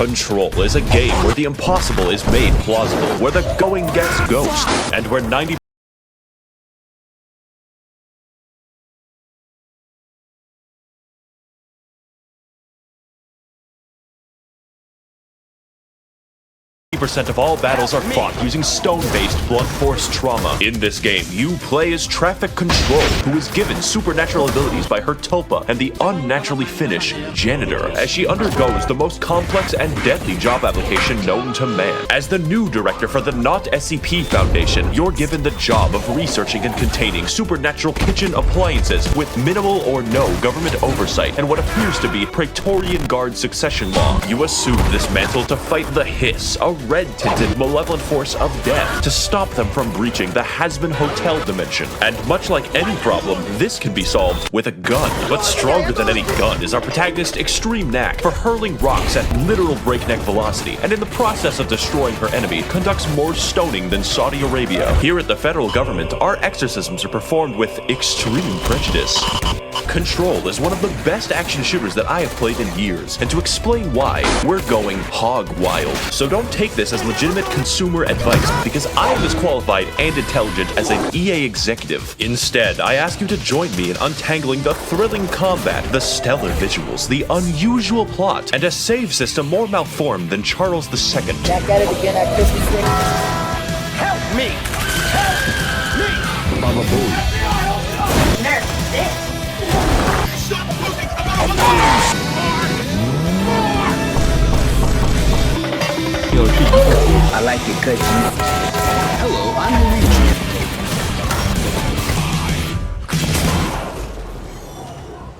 Control is a game where the impossible is made plausible, where the going gets ghost, and where 90% of all battles are fought using stone-based blunt force trauma. In this game, you play as Traffic Control, who is given supernatural abilities by her tulpa and the unnaturally Finnish janitor, as she undergoes the most complex and deadly job application known to man. As the new director for the Not SCP Foundation, you're given the job of researching and containing supernatural kitchen appliances with minimal or no government oversight and what appears to be Praetorian Guard succession law. You assume this mantle to fight the Hiss, a red-tinted malevolent force of death, to stop them from breaching the Hasbin Hotel dimension. And much like any problem, this can be solved with a gun. But stronger than any gun is our protagonist's extreme knack for hurling rocks at literal breakneck velocity, and in the process of destroying her enemy, conducts more stoning than Saudi Arabia. Here at the federal government, our exorcisms are performed with extreme prejudice. Control is one of the best action shooters that I have played in years, and to explain why, we're going hog wild. So don't take this as legitimate consumer advice, because I am as qualified and intelligent as an EA executive. Instead, I ask you to join me in untangling the thrilling combat, the stellar visuals, the unusual plot, and a save system more malformed than Charles II. Back at it again at Christmas Day. Help me! Help me! Mama Boo. I like it cause you... Hello, I'm Luigi.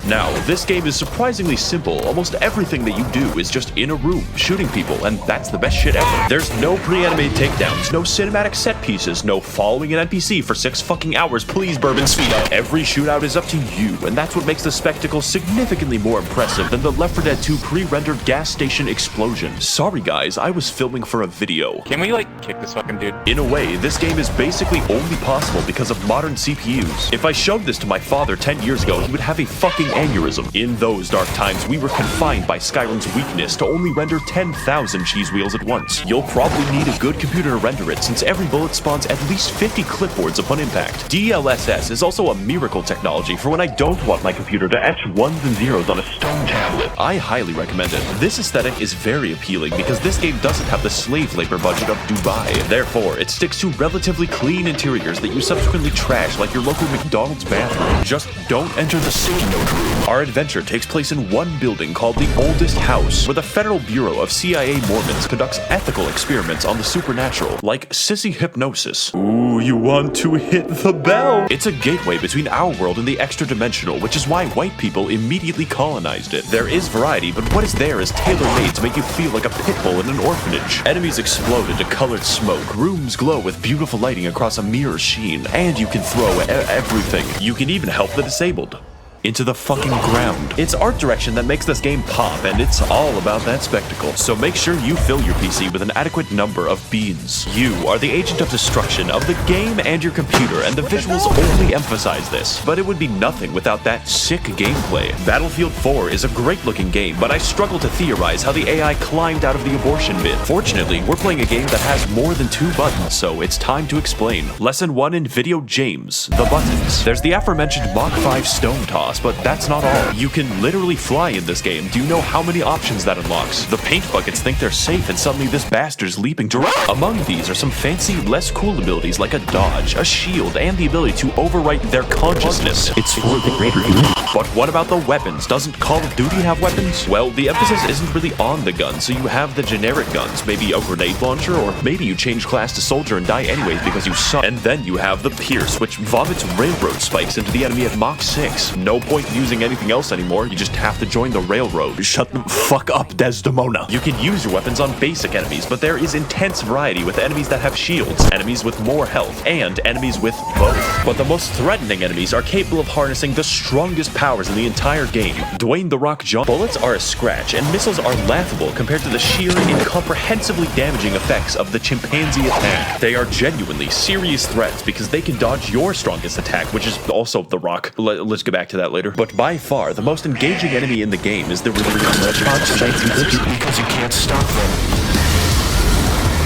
Now, this game is surprisingly simple. Almost everything that you do is just in a room, shooting people, and that's the best shit ever. There's no pre-animated takedowns, no cinematic set pieces, no following an NPC for 6 fucking hours. Please, Bourbon, speed up. Every shootout is up to you, and that's what makes the spectacle significantly more impressive than the Left 4 Dead 2 pre-rendered gas station explosion. Sorry guys, I was filming for a video. Can we, like, kick this fucking dude? In a way, this game is basically only possible because of modern CPUs. If I showed this to my father 10 years ago, he would have a fucking aneurysm. In those dark times, we were confined by Skyrim's weakness to only render 10,000 cheese wheels at once. You'll probably need a good computer to render it, since every bullet spawns at least 50 clipboards upon impact. DLSS is also a miracle technology for when I don't want my computer to etch ones and zeros on a stone tablet. I highly recommend it. This aesthetic is very appealing because this game doesn't have the slave labor budget of Dubai. Therefore, it sticks to relatively clean interiors that you subsequently trash like your local McDonald's bathroom. Just don't enter the sticky note room. Our adventure takes place in one building called the Oldest House, where the Federal Bureau of CIA Mormons conducts ethical experiments on the supernatural, like sissy hypnosis. Ooh, you want to hit the bell? It's a gateway between our world and the extra-dimensional, which is why white people immediately colonized it. There is variety, but what is there is tailor-made to make you feel like a pit bull in an orphanage. Enemies explode into colored smoke, rooms glow with beautiful lighting across a mirror sheen, and you can throw everything. You can even help the disabled into the fucking ground. It's art direction that makes this game pop, and it's all about that spectacle. So make sure you fill your PC with an adequate number of beans. You are the agent of destruction of the game and your computer, and the visuals only emphasize this. But it would be nothing without that sick gameplay. Battlefield 4 is a great looking game, but I struggle to theorize how the AI climbed out of the abortion bin. Fortunately, we're playing a game that has more than 2 buttons, so it's time to explain. Lesson 1 in Video James, the buttons. There's the aforementioned Mach 5 stone toss, but that's not all. You can literally fly in this game. Do you know how many options that unlocks? The paint buckets think they're safe, and suddenly this bastard's leaping to run. Among these are some fancy, less cool abilities like a dodge, a shield, and the ability to overwrite their consciousness. It's for the greater good. But what about the weapons? Doesn't Call of Duty have weapons? Well, the emphasis isn't really on the guns, so you have the generic guns, maybe a grenade launcher, or maybe you change class to soldier and die anyways because you suck. And then you have the Pierce, which vomits railroad spikes into the enemy at Mach 6. No point using anything else anymore, you just have to join the railroad. Shut the fuck up, Desdemona. You can use your weapons on basic enemies, but there is intense variety with enemies that have shields, enemies with more health, and enemies with both. But the most threatening enemies are capable of harnessing the strongest powers in the entire game. Dwayne The Rock Johnson. Bullets are a scratch, and missiles are laughable compared to the sheer, incomprehensibly damaging effects of the chimpanzee attack. They are genuinely serious threats because they can dodge your strongest attack, which is also The Rock. Let's get back to that that later. But by far, the most engaging enemy in the game is the Because you can't stop them.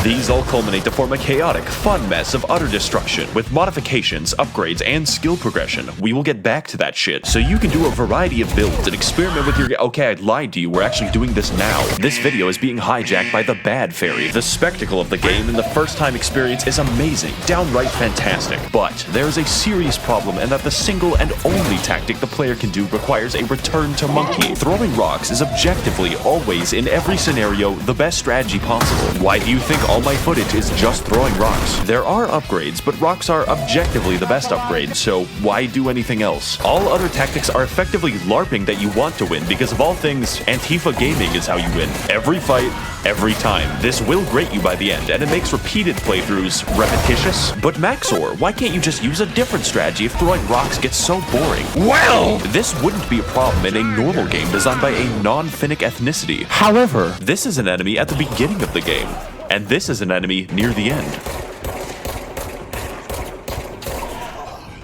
These all culminate to form a chaotic, fun mess of utter destruction, with modifications, upgrades, and skill progression. We will get back to that shit, so you can do a variety of builds and experiment with your— Okay, I lied to you, we're actually doing this now. This video is being hijacked by the Bad Fairy. The spectacle of the game and the first-time experience is amazing, downright fantastic. But there's a serious problem, and that the single and only tactic the player can do requires a return to monkey. Throwing rocks is objectively, always, in every scenario, the best strategy possible. Why do you think all my footage is just throwing rocks? There are upgrades, but rocks are objectively the best upgrade, so why do anything else? All other tactics are effectively LARPing that you want to win, because of all things, Antifa gaming is how you win. Every fight, every time. This will grate you by the end, and it makes repeated playthroughs repetitious. But Maxor, why can't you just use a different strategy if throwing rocks gets so boring? Well, this wouldn't be a problem in a normal game designed by a non-Finnic ethnicity. However, this is an enemy at the beginning of the game. And this is an enemy near the end.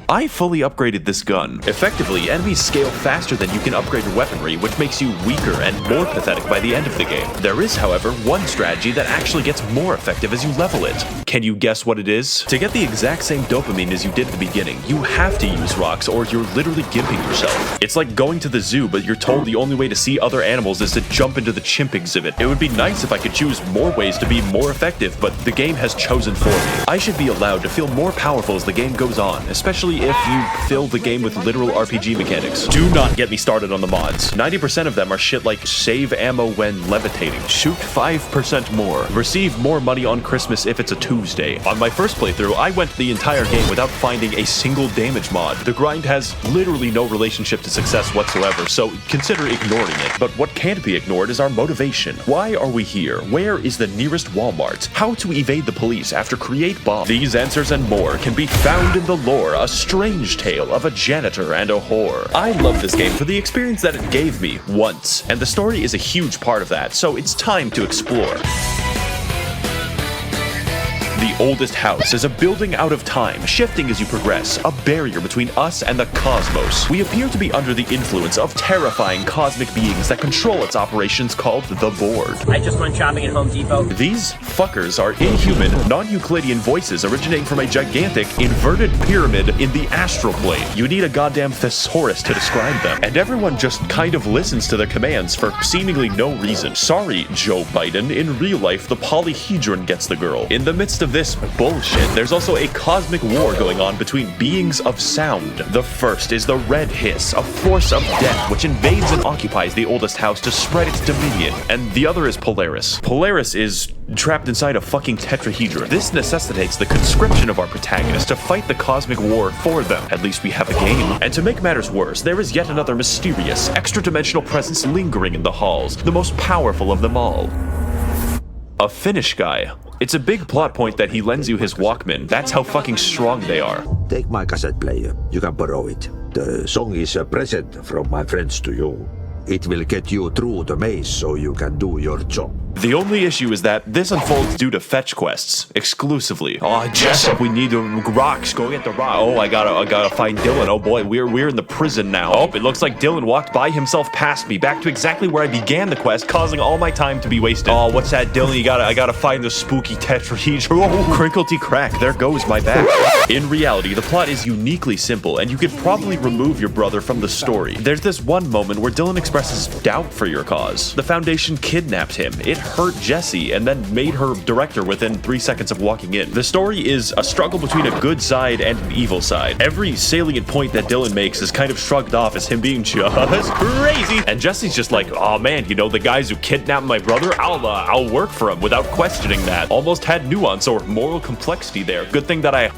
I fully upgraded this gun. Effectively, enemies scale faster than you can upgrade your weaponry, which makes you weaker and more pathetic by the end of the game. There is, however, one strategy that actually gets more effective as you level it. Can you guess what it is? To get the exact same dopamine as you did at the beginning, you have to use rocks or you're literally gimping yourself. It's like going to the zoo, but you're told the only way to see other animals is to jump into the chimp exhibit. It would be nice if I could choose more ways to be more effective, but the game has chosen for me. I should be allowed to feel more powerful as the game goes on, especially if you fill the game with literal RPG mechanics. Do not get me started on the mods. 90% of them are shit like save ammo when levitating, shoot 5% more, receive more money on Christmas if it's a Tuesday. On my first playthrough, I went the entire game without finding a single damage mod. The grind has literally no relationship to success whatsoever, so consider ignoring it. But what can't be ignored is our motivation. Why are we here? Where is the nearest Walmart? How to evade the police after create bomb? These answers and more can be found in the lore, a strange tale of a janitor and a whore. I love this game for the experience that it gave me once, and the story is a huge part of that, so it's time to explore. The oldest house is a building out of time, shifting as you progress, a barrier between us and the cosmos. We appear to be under the influence of terrifying cosmic beings that control its operations called the Board. I just went shopping at Home Depot. These fuckers are inhuman, non-Euclidean voices originating from a gigantic, inverted pyramid in the astral plane. You need a goddamn thesaurus to describe them, and everyone just kind of listens to their commands for seemingly no reason. Sorry, Joe Biden, in real life, the polyhedron gets the girl. In the midst of this bullshit, there's also a cosmic war going on between beings of sound. The first is the Red Hiss, a force of death which invades and occupies the oldest house to spread its dominion. And the other is Polaris. Polaris is trapped inside a fucking tetrahedron. This necessitates the conscription of our protagonist to fight the cosmic war for them. At least we have a game. And to make matters worse, there is yet another mysterious, extra-dimensional presence lingering in the halls, the most powerful of them all. A Finnish guy. It's a big plot point that he lends you his Walkman. That's how fucking strong they are. Take my cassette player. You can borrow it. The song is a present from my friends to you. It will get you through the maze so you can do your job. The only issue is that this unfolds due to fetch quests, exclusively. Oh, Jessup, we need the rocks. Go get the rock. Oh, I gotta find Dylan. Oh boy, we're in the prison now. Oh, it looks like Dylan walked by himself past me, back to exactly where I began the quest, causing all my time to be wasted. Oh, what's that, Dylan? I gotta find the spooky tetrahedron. Oh, crinklety crack, there goes my back. In reality, the plot is uniquely simple, and you could probably remove your brother from the story. There's this one moment where Dylan expresses doubt for your cause. The Foundation kidnapped him. It hurt Jessie and then made her director within 3 seconds of walking in. The story is a struggle between a good side and an evil side. Every salient point that Dylan makes is kind of shrugged off as him being just crazy. And Jessie's just like, oh man, you know, the guys who kidnapped my brother, I'll work for him without questioning that. Almost had nuance or moral complexity there. Good thing that I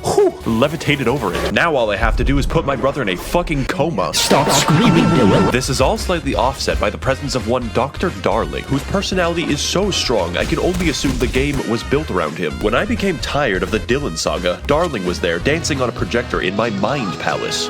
levitated over it. Now all I have to do is put my brother in a fucking coma. Stop screaming, Dylan. This is all slightly offset by the presence of one Dr. Darling, whose personality is so strong I can only assume the game was built around him. When I became tired of the Dylan saga, Darling was there dancing on a projector in my mind palace.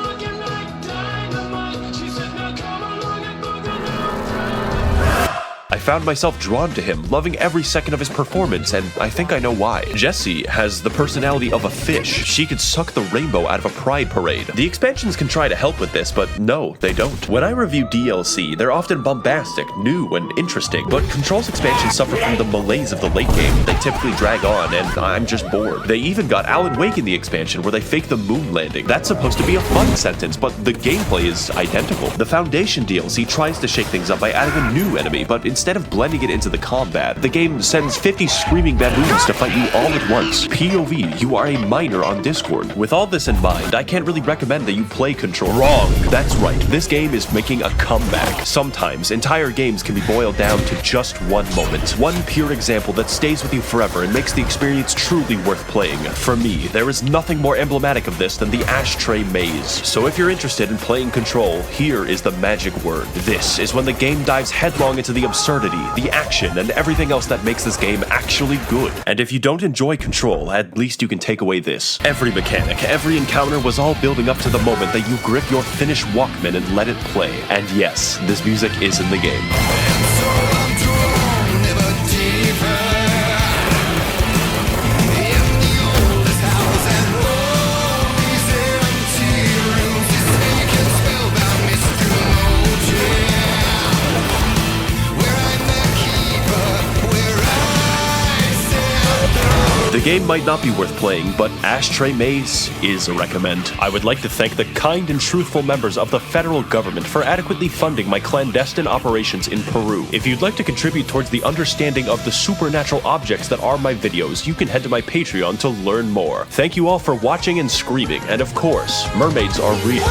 I found myself drawn to him, loving every second of his performance, and I think I know why. Jessie has the personality of a fish. She could suck the rainbow out of a pride parade. The expansions can try to help with this, but no, they don't. When I review DLC, they're often bombastic, new, and interesting, but Control's expansions suffer from the malaise of the late game. They typically drag on, and I'm just bored. They even got Alan Wake in the expansion where they fake the moon landing. That's supposed to be a fun sentence, but the gameplay is identical. The Foundation DLC tries to shake things up by adding a new enemy, but instead of blending it into the combat, the game sends 50 screaming baboons to fight you all at once. POV, you are a miner on Discord. With all this in mind, I can't really recommend that you play Control. Wrong. That's right, this game is making a comeback. Sometimes, entire games can be boiled down to just one moment. One pure example that stays with you forever and makes the experience truly worth playing. For me, there is nothing more emblematic of this than the Ashtray Maze. So if you're interested in playing Control, here is the magic word. This is when the game dives headlong into the absurdity, the action, and everything else that makes this game actually good. And if you don't enjoy Control, at least you can take away this. Every mechanic, every encounter was all building up to the moment that you grip your Finnish Walkman and let it play. And yes, this music is in the game. The game might not be worth playing, but Ashtray Maze is a recommend. I would like to thank the kind and truthful members of the federal government for adequately funding my clandestine operations in Peru. If you'd like to contribute towards the understanding of the supernatural objects that are my videos, you can head to my Patreon to learn more. Thank you all for watching and screaming, and of course, mermaids are real.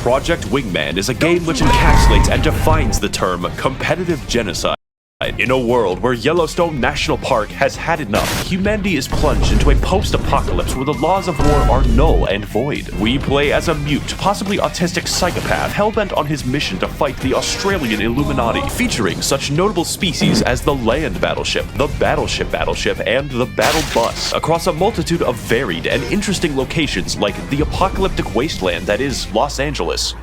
Project Wingman is a game which encapsulates and defines the term competitive genocide. In a world where Yellowstone National Park has had enough, humanity is plunged into a post-apocalypse where the laws of war are null and void. We play as a mute, possibly autistic psychopath hellbent on his mission to fight the Australian Illuminati, featuring such notable species as the land battleship, the battleship, and the battle bus, across a multitude of varied and interesting locations like the apocalyptic wasteland that is Los Angeles.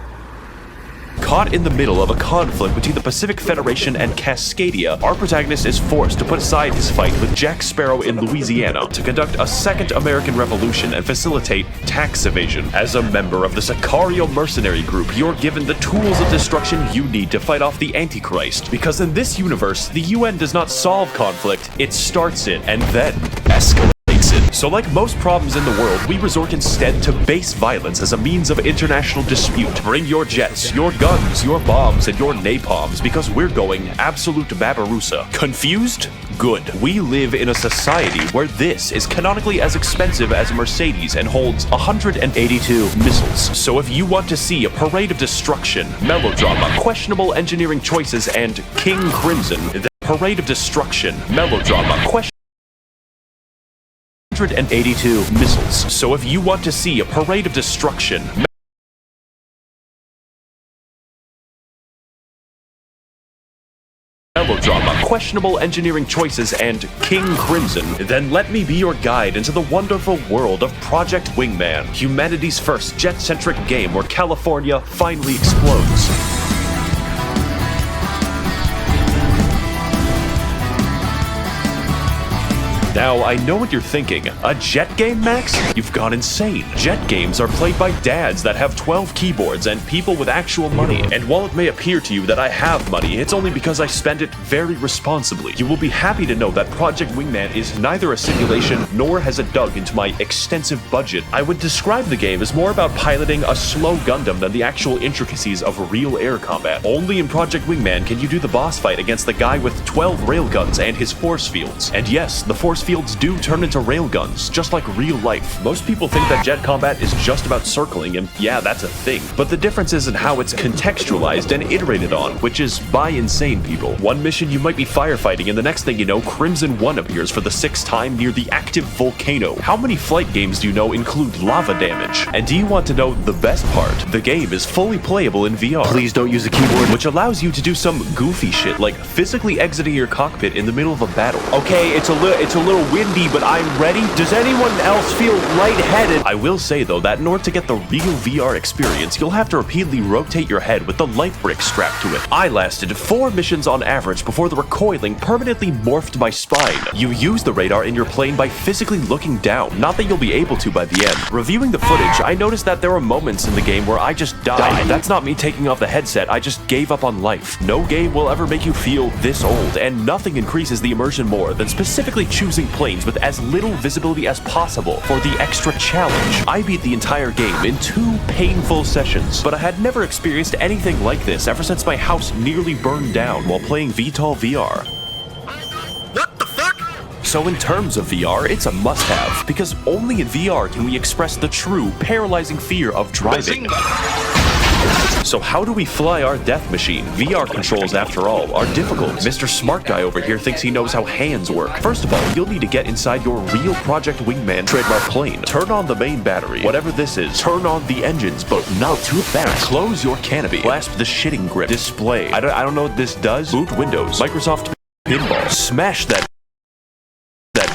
Caught in the middle of a conflict between the Pacific Federation and Cascadia, our protagonist is forced to put aside his fight with Jack Sparrow in Louisiana to conduct a second American Revolution and facilitate tax evasion. As a member of the Sicario mercenary group, you're given the tools of destruction you need to fight off the Antichrist, because in this universe, the UN does not solve conflict, it starts it and then escalates it. So like most problems in the world, we resort instead to base violence as a means of international dispute. Bring your jets, your guns, your bombs, and your napalms, because we're going absolute Barbarossa. Confused? Good. We live in a society where this is canonically as expensive as a Mercedes and holds 182 missiles. So if you want to see a parade of destruction, melodrama, questionable engineering choices, and King Crimson, the parade of destruction, melodrama, 182 missiles. So if you want to see a parade of destruction, melodrama, questionable engineering choices, and King Crimson, then let me be your guide into the wonderful world of Project Wingman, humanity's first jet-centric game where California finally explodes. Now, I know what you're thinking. A jet game, Max? You've gone insane. Jet games are played by dads that have 12 keyboards and people with actual money. And while it may appear to you that I have money, it's only because I spend it very responsibly. You will be happy to know that Project Wingman is neither a simulation nor has it dug into my extensive budget. I would describe the game as more about piloting a slow Gundam than the actual intricacies of real air combat. Only in Project Wingman can you do the boss fight against the guy with 12 railguns and his force fields. And yes, the force fields do turn into railguns, just like real life. Most people think that jet combat is just about circling, and yeah, that's a thing. But the difference is in how it's contextualized and iterated on, which is by insane people. One mission you might be firefighting, and the next thing you know, Crimson 1 appears for the 6th time near the active volcano. How many flight games do you know include lava damage? And do you want to know the best part? The game is fully playable in VR. Please don't use a keyboard, which allows you to do some goofy shit, like physically exiting your cockpit in the middle of a battle. Okay, it's a little windy, but I'm ready. Does anyone else feel lightheaded? I will say though that in order to get the real VR experience, you'll have to repeatedly rotate your head with the life brick strapped to it. I lasted 4 missions on average before the recoiling permanently morphed my spine. You use the radar in your plane by physically looking down, not that you'll be able to by the end. Reviewing the footage, I noticed that there were moments in the game where I just died. That's not me taking off the headset, I just gave up on life. No game will ever make you feel this old, and nothing increases the immersion more than specifically choosing planes with as little visibility as possible for the extra challenge. I beat the entire game in 2 painful sessions, but I had never experienced anything like this ever since my house nearly burned down while playing VTOL VR. What the fuck? So in terms of VR, it's a must-have, because only in VR can we express the true, paralyzing fear of driving. So how do we fly our death machine? VR controls, after all, are difficult. Mr. Smart Guy over here thinks he knows how hands work. First of all, you'll need to get inside your real Project Wingman trademark plane. Turn on the main battery, whatever this is. Turn on the engines, but not too fast. Close your canopy. Clasp the shitting grip. Display. I don't know what this does. Boot Windows. Microsoft Pinball. Smash that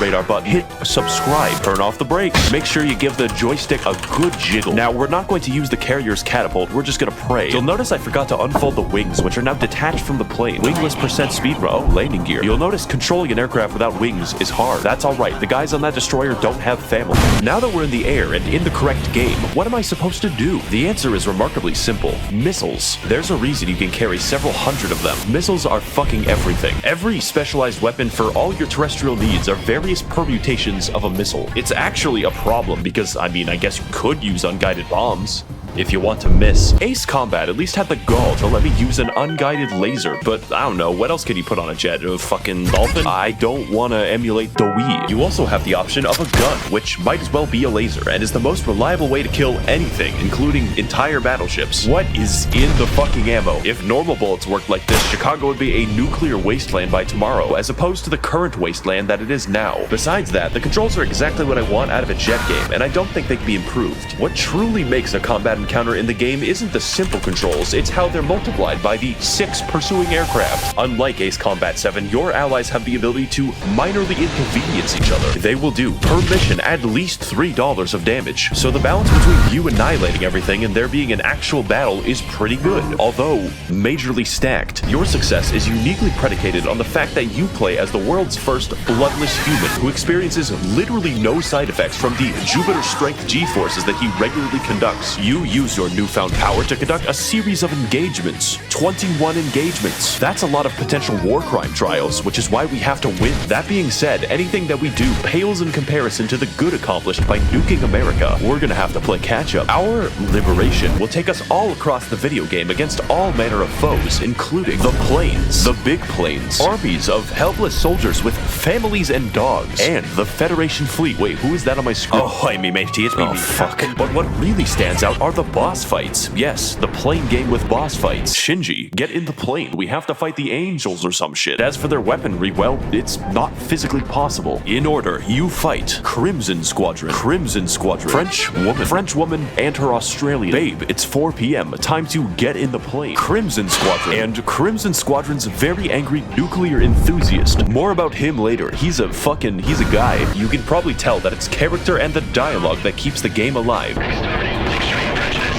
radar button. Hit subscribe. Turn off the brakes. Make sure you give the joystick a good jiggle. Now, we're not going to use the carrier's catapult. We're just gonna pray. You'll notice I forgot to unfold the wings, which are now detached from the plane. Wingless percent speed landing gear. You'll notice controlling an aircraft without wings is hard. That's alright. The guys on that destroyer don't have family. Now that we're in the air and in the correct game, what am I supposed to do? The answer is remarkably simple. Missiles. There's a reason you can carry several hundred of them. Missiles are fucking everything. Every specialized weapon for all your terrestrial needs are various permutations of a missile. It's actually a problem because, I mean, I guess you could use unguided bombs. if you want to miss. Ace Combat at least had the gall to let me use an unguided laser, but I don't know, what else can you put on a jet? A fucking dolphin? I don't want to emulate the Wii. You also have the option of a gun, which might as well be a laser, and is the most reliable way to kill anything, including entire battleships. What is in the fucking ammo? If normal bullets worked like this, Chicago would be a nuclear wasteland by tomorrow, as opposed to the current wasteland that it is now. Besides that, the controls are exactly what I want out of a jet game, and I don't think they can be improved. What truly makes a combat encounter in the game isn't the simple controls, it's how they're multiplied by the 6 pursuing aircraft. Unlike Ace Combat 7, your allies have the ability to minorly inconvenience each other. They will do, per mission, at least $3 of damage, so the balance between you annihilating everything and there being an actual battle is pretty good, although majorly stacked. Your success is uniquely predicated on the fact that you play as the world's first bloodless human who experiences literally no side effects from the Jupiter strength G-forces that he regularly conducts. You use your newfound power to conduct a series of engagements. 21 engagements. That's a lot of potential war crime trials, which is why we have to win. That being said, anything that we do pales in comparison to the good accomplished by nuking America. We're gonna have to play catch-up. Our liberation will take us all across the video game against all manner of foes, including the planes, the big planes, armies of helpless soldiers with families and dogs, and the Federation fleet. Wait, who is that on my screen? Oh, hey, me matey, it's me. Oh, fuck. But what really stands out are the boss fights. Yes, the plane game with boss fights. Shinji, get in the plane. We have to fight the angels or some shit. As for their weaponry, well, it's not physically possible. In order, you fight Crimson Squadron, French woman, and her Australian babe. It's 4 p.m. Time to get in the plane. Crimson Squadron, and Crimson Squadron's very angry nuclear enthusiast. More about him later. He's a guy. You can probably tell that it's character and the dialogue that keeps the game alive.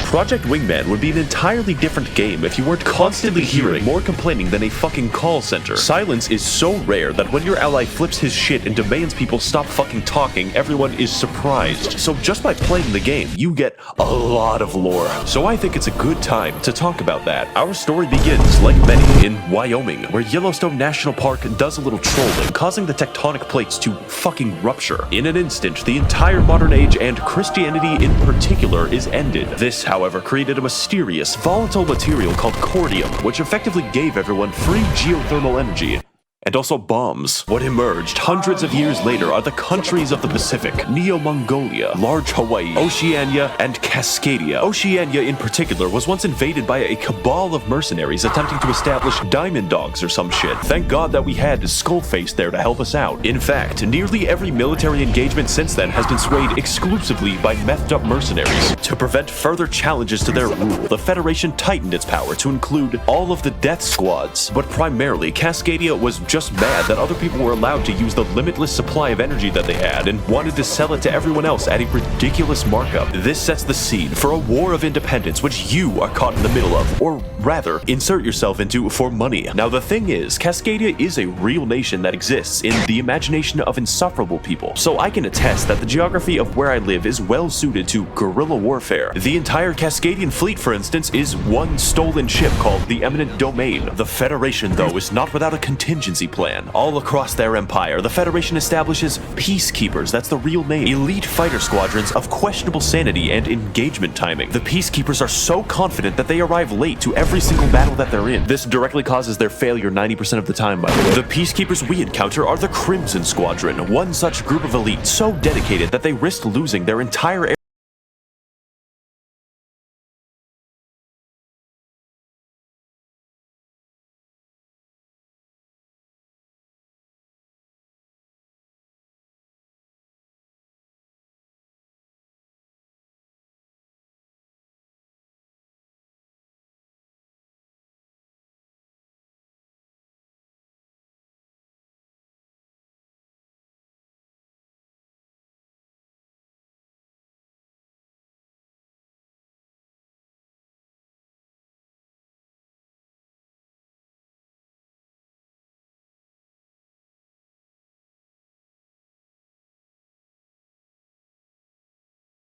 Project Wingman would be an entirely different game if you weren't constantly hearing more complaining than a fucking call center. Silence is so rare that when your ally flips his shit and demands people stop fucking talking, everyone is surprised. So just by playing the game, you get a lot of lore. So I think it's a good time to talk about that. Our story begins, like many, in Wyoming, where Yellowstone National Park does a little trolling, causing the tectonic plates to fucking rupture. In an instant, the entire modern age and Christianity in particular is ended. This, however, created a mysterious, volatile material called cordium, which effectively gave everyone free geothermal energy. And also bombs. What emerged hundreds of years later are the countries of the Pacific: Neo-Mongolia, Large Hawaii, Oceania, and Cascadia. Oceania in particular was once invaded by a cabal of mercenaries attempting to establish diamond dogs or some shit. Thank God that we had Skullface there to help us out. In fact, nearly every military engagement since then has been swayed exclusively by methed up mercenaries. To prevent further challenges to their rule, the Federation tightened its power to include all of the death squads. But primarily, Cascadia was just mad that other people were allowed to use the limitless supply of energy that they had and wanted to sell it to everyone else at a ridiculous markup. This sets the scene for a war of independence which you are caught in the middle of, or rather, insert yourself into for money. Now the thing is, Cascadia is a real nation that exists in the imagination of insufferable people, so I can attest that the geography of where I live is well suited to guerrilla warfare. The entire Cascadian fleet, for instance, is one stolen ship called the Eminent Domain. The Federation, though, is not without a contingency plan. All across their empire, the Federation establishes peacekeepers, that's the real name, elite fighter squadrons of questionable sanity and engagement timing. The peacekeepers are so confident that they arrive late to every single battle that they're in. This directly causes their failure 90% of the time, by the way. The peacekeepers we encounter are the Crimson Squadron, one such group of elites so dedicated that they risked losing their entire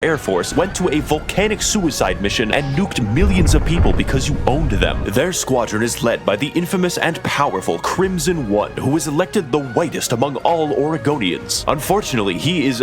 Air Force went to a volcanic suicide mission and nuked millions of people because you owned them. Their squadron is led by the infamous and powerful Crimson One, who was elected the whitest among all Oregonians. Unfortunately, he's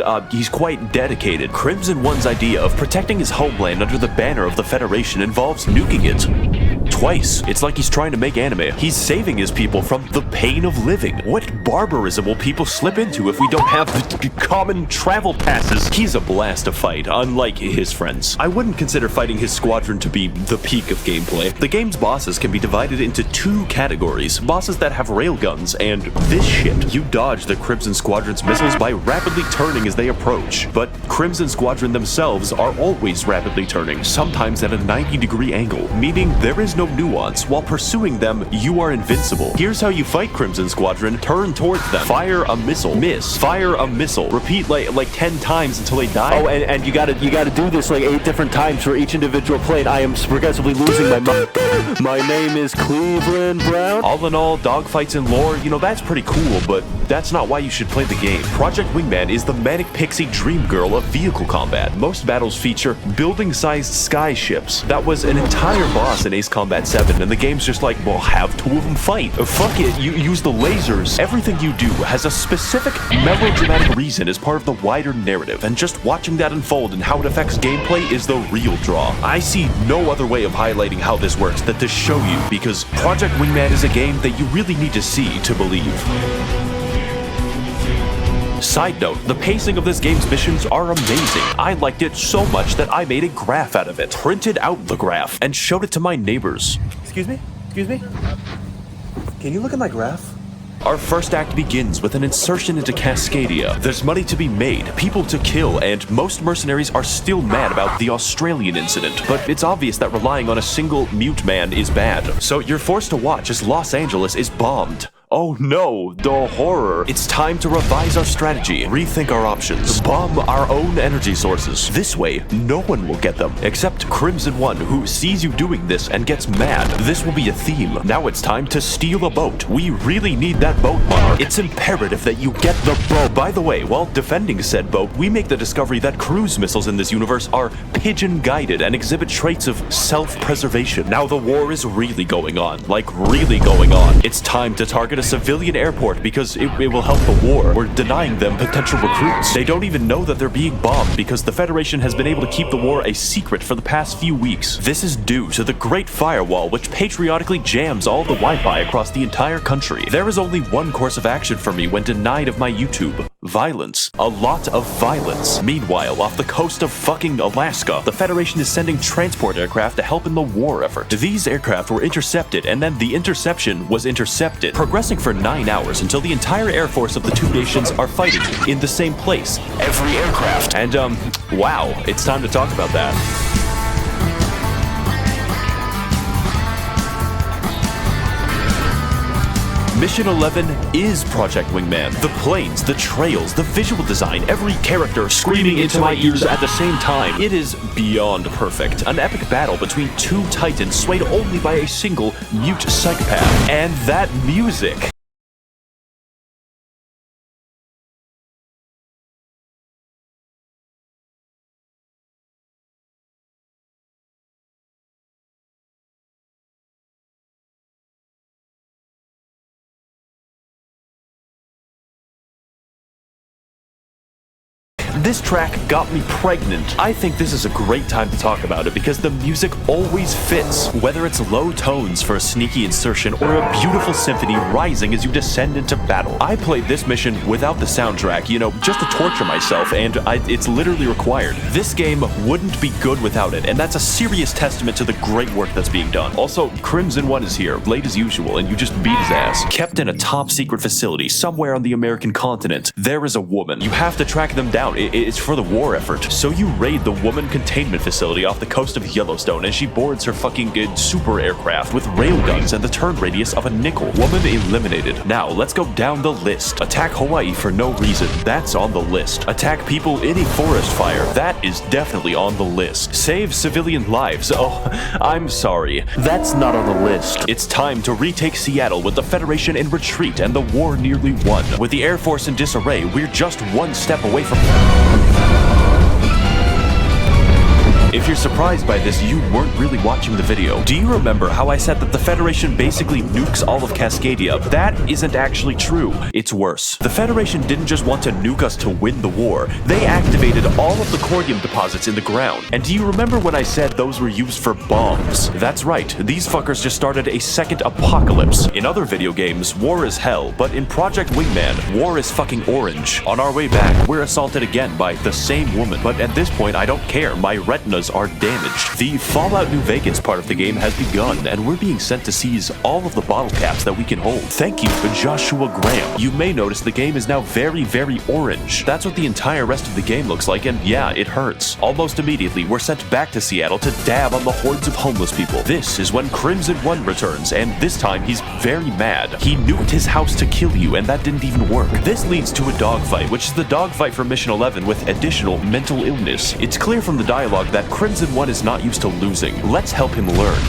quite dedicated. Crimson One's idea of protecting his homeland under the banner of the Federation involves nuking it. Twice. It's like he's trying to make anime. He's saving his people from the pain of living. What barbarism will people slip into if we don't have the common travel passes? He's a blast to fight, unlike his friends. I wouldn't consider fighting his squadron to be the peak of gameplay. The game's bosses can be divided into two categories. Bosses that have railguns and this shit. You dodge the Crimson Squadron's missiles by rapidly turning as they approach. But Crimson Squadron themselves are always rapidly turning, sometimes at a 90-degree angle, meaning there is no nuance. While pursuing them, you are invincible. Here's how you fight Crimson Squadron. Turn towards them. Fire a missile. Miss. Fire a missile. Repeat like 10 times until they die. Oh, and you gotta do this like 8 different times for each individual plane. I am progressively losing my mind. My name is Cleveland Brown. All in all, dogfights and lore, that's pretty cool, but that's not why you should play the game. Project Wingman is the manic pixie dream girl of vehicle combat. Most battles feature building-sized sky ships. That was an entire boss in Ace Combat 7, and the game's just like, well, have two of them fight. Fuck it, you use the lasers. Everything you do has a specific melodramatic reason as part of the wider narrative, and just watching that unfold and how it affects gameplay is the real draw. I see no other way of highlighting how this works than to show you, because Project Wingman is a game that you really need to see to believe. Side note, the pacing of this game's missions are amazing. I liked it so much that I made a graph out of it, printed out the graph, and showed it to my neighbors. Excuse me? Can you look at my graph? Our first act begins with an insertion into Cascadia. There's money to be made, people to kill, and most mercenaries are still mad about the Australian incident. But it's obvious that relying on a single mute man is bad. So you're forced to watch as Los Angeles is bombed. Oh no, the horror. It's time to revise our strategy, rethink our options, bomb our own energy sources. This way, no one will get them, except Crimson One, who sees you doing this and gets mad. This will be a theme. Now it's time to steal a boat. We really need that boat, Monarch. It's imperative that you get the boat. By the way, while defending said boat, we make the discovery that cruise missiles in this universe are pigeon-guided and exhibit traits of self-preservation. Now the war is really going on, like really going on. It's time to target a civilian airport because it will help the war. We're denying them potential recruits. They don't even know that they're being bombed because the Federation has been able to keep the war a secret for the past few weeks. This is due to the Great Firewall, which patriotically jams all the Wi-Fi across the entire country. There is only one course of action for me when denied of my YouTube. Violence. A lot of violence. Meanwhile, off the coast of fucking Alaska, the Federation is sending transport aircraft to help in the war effort. These aircraft were intercepted, and then the interception was intercepted, progressing for 9 hours until the entire air force of the two nations are fighting in the same place. Every aircraft. And, wow, it's time to talk about that. Mission 11 is Project Wingman. The planes, the trails, the visual design, every character screaming into my ears at the same time. It is beyond perfect. An epic battle between two titans swayed only by a single mute psychopath. And that music. This track got me pregnant. I think this is a great time to talk about it because the music always fits. Whether it's low tones for a sneaky insertion or a beautiful symphony rising as you descend into battle. I played this mission without the soundtrack, just to torture myself, and it's literally required. This game wouldn't be good without it, and that's a serious testament to the great work that's being done. Also, Crimson One is here, late as usual, and you just beat his ass. Kept in a top secret facility somewhere on the American continent, there is a woman. You have to track them down. It's for the war effort. So you raid the woman containment facility off the coast of Yellowstone, and she boards her fucking super aircraft with railguns and the turn radius of a nickel. Woman eliminated. Now, let's go down the list. Attack Hawaii for no reason. That's on the list. Attack people in a forest fire. That is definitely on the list. Save civilian lives. Oh, I'm sorry. That's not on the list. It's time to retake Seattle with the Federation in retreat and the war nearly won. With the Air Force in disarray, we're just one step away from... If you're surprised by this, you weren't really watching the video. Do you remember how I said that the Federation basically nukes all of Cascadia? That isn't actually true. It's worse. The Federation didn't just want to nuke us to win the war. They activated all of the cordium deposits in the ground. And do you remember when I said those were used for bombs? That's right. These fuckers just started a second apocalypse. In other video games, war is hell, but in Project Wingman, war is fucking orange. On our way back, we're assaulted again by the same woman, but at this point, I don't care. My retinas are damaged. The Fallout New Vegas part of the game has begun, and we're being sent to seize all of the bottle caps that we can hold. Thank you, Joshua Graham. You may notice the game is now very, very orange. That's what the entire rest of the game looks like, and yeah, it hurts. Almost immediately, we're sent back to Seattle to dab on the hordes of homeless people. This is when Crimson One returns, and this time he's very mad. He nuked his house to kill you, and that didn't even work. This leads to a dogfight, which is the dogfight for Mission 11 with additional mental illness. It's clear from the dialogue that Crimson One is not used to losing. Let's help him learn.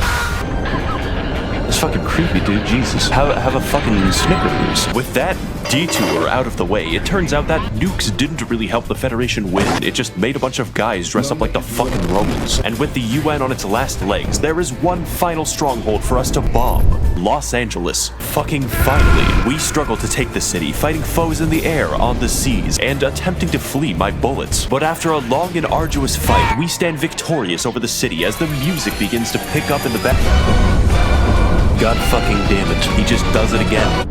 It's fucking creepy, dude. Jesus. Have a fucking Snickerdoodles. With that detour out of the way, it turns out that nukes didn't really help the Federation win. It just made a bunch of guys dress up like the fucking Romans. And with the UN on its last legs, there is one final stronghold for us to bomb. Los Angeles. Fucking finally. We struggle to take the city, fighting foes in the air, on the seas, and attempting to flee my bullets. But after a long and arduous fight, we stand victorious over the city as the music begins to pick up in the back. God fucking damn it. He just does it again.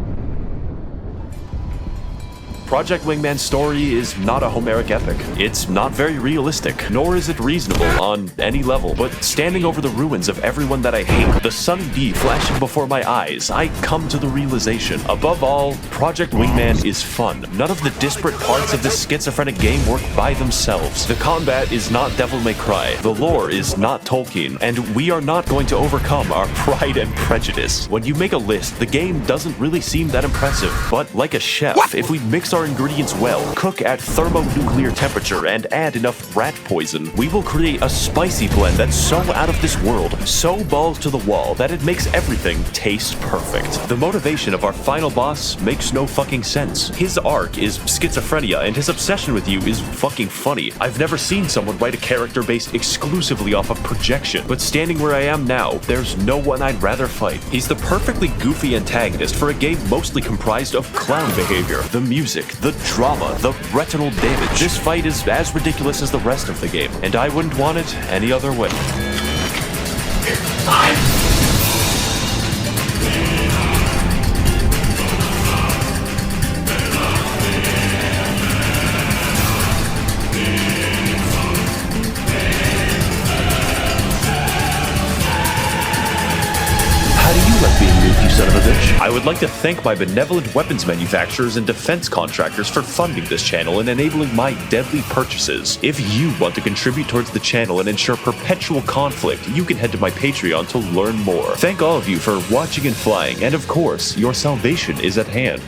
Project Wingman's story is not a Homeric epic. It's not very realistic, nor is it reasonable on any level, but standing over the ruins of everyone that I hate, the Sunny D flashing before my eyes, I come to the realization. Above all, Project Wingman is fun. None of the disparate parts of this schizophrenic game work by themselves. The combat is not Devil May Cry, the lore is not Tolkien, and we are not going to overcome our pride and prejudice. When you make a list, the game doesn't really seem that impressive, but like a chef, if we mix our ingredients well, cook at thermonuclear temperature, and add enough rat poison, we will create a spicy blend that's so out of this world, so balls to the wall, that it makes everything taste perfect. The motivation of our final boss makes no fucking sense. His arc is schizophrenia, and his obsession with you is fucking funny. I've never seen someone write a character based exclusively off of projection, but standing where I am now, there's no one I'd rather fight. He's the perfectly goofy antagonist for a game mostly comprised of clown behavior. The music, the drama, the retinal damage. This fight is as ridiculous as the rest of the game, and I wouldn't want it any other way. How do you like being nuked, you son of a bitch? I would like to thank my benevolent weapons manufacturers and defense contractors for funding this channel and enabling my deadly purchases. If you want to contribute towards the channel and ensure perpetual conflict, you can head to my Patreon to learn more. Thank all of you for watching and flying, and of course, your salvation is at hand.